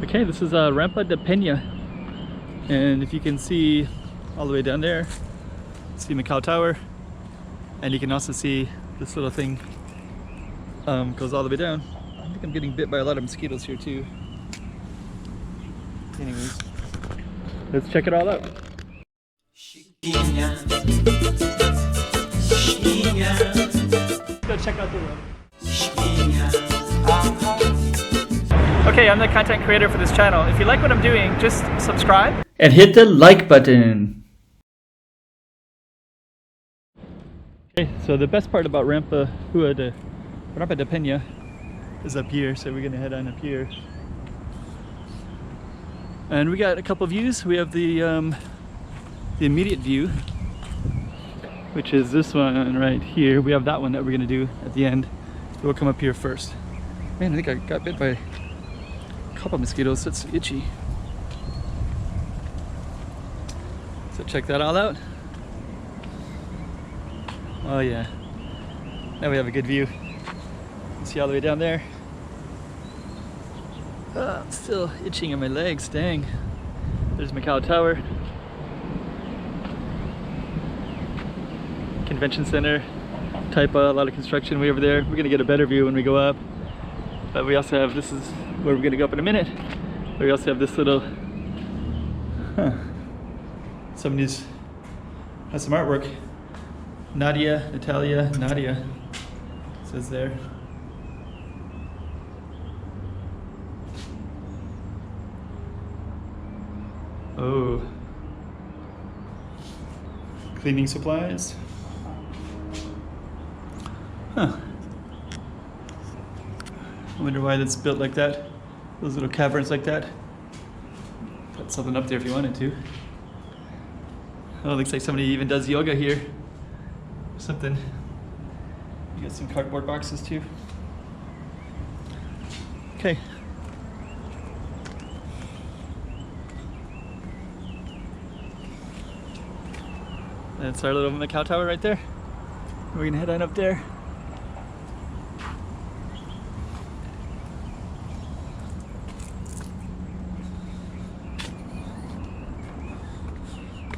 Okay, this is Rampa da Penha, and if you can see all the way down there, see Macau Tower, and you can also see this little thing goes all the way down. I think I'm getting bit by a lot of mosquitoes here too. Anyways, let's check it all out. Go check out the room. Okay, I'm the content creator for this channel. If you like what I'm doing, just subscribe and hit the like button. Okay, so the best part about Rampa da Penha is up here, so we're gonna head on up here. And we got a couple views. We have the immediate view, which is this one right here. We have that one that we're gonna do at the end. We'll come up here first. Man, I think I got bit by a couple of mosquitoes. It's itchy. So check that all out. Oh yeah. Now we have a good view. See all the way down there. I'm still itching on my legs, dang. There's Macau Tower. Convention Center. Taipa, a lot of construction way over there. We're gonna get a better view when we go up. But we also have, this is where we're gonna go up in a minute. But we also have this little, somebody's has some artwork. Nadia, Natalia, Nadia, says there. Oh. Cleaning supplies. Huh. I wonder why that's built like that. Those little caverns like that. Put something up there if you wanted to. Oh, looks like somebody even does yoga here. Something. You got some cardboard boxes too. Okay. That's our little Macau Tower right there. We're gonna head on up there.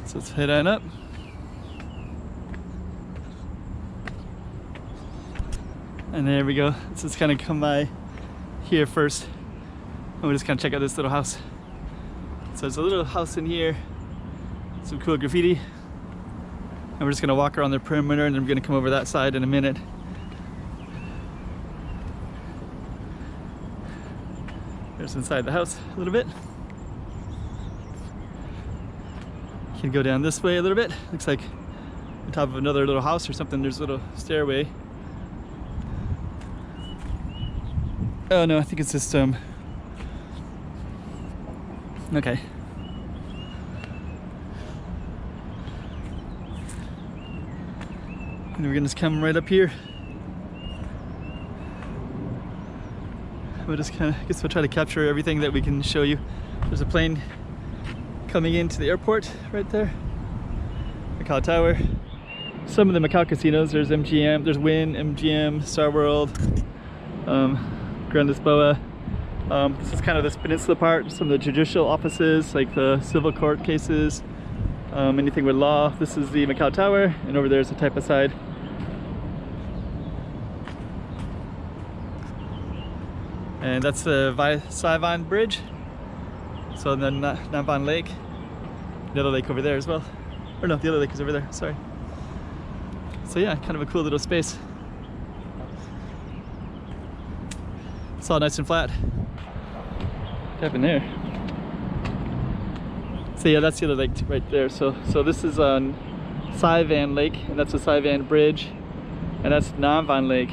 So let's head on up. And there we go. Let's just kind of come by here first. And we'll just kind of check out this little house. So there's a little house in here, some cool graffiti. And we're just gonna walk around the perimeter, and then we're gonna come over that side in a minute. There's inside the house a little bit. You can go down this way a little bit. Looks like on top of another little house or something. There's a little stairway. Oh no, I think it's just okay. And we're gonna just come right up here. We'll just kind of, I guess we'll try to capture everything that we can show you. There's a plane coming into the airport right there. Macau Tower. Some of the Macau casinos, there's MGM, there's Wynn, MGM, Star World, Grand Lisboa. This is kind of this peninsula part, some of the judicial offices, like the civil court cases, anything with law. This is the Macau Tower, and over there's the Taipa side. And that's the Saivan Bridge. So then Namban Lake, the other lake over there as well. Or no, the other lake is over there, sorry. So yeah, kind of a cool little space. It's all nice and flat. What happened there? So yeah, that's the other lake right there. So this is on Saivan Lake, and that's the Saivan Bridge, and that's Namban Lake.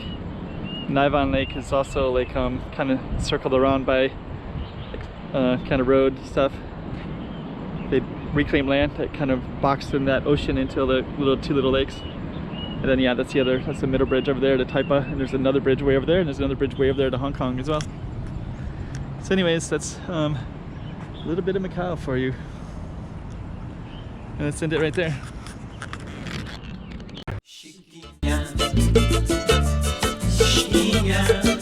Namban Lake is also like kind of circled around by kind of road stuff. They reclaimed land that kind of boxed in that ocean into the two little lakes. And then yeah, that's the middle bridge over there to Taipa, and there's another bridge way over there, and there's another bridge way over there to Hong Kong as well. So anyways, that's a little bit of Macau for you. And let's end it right there. Yeah.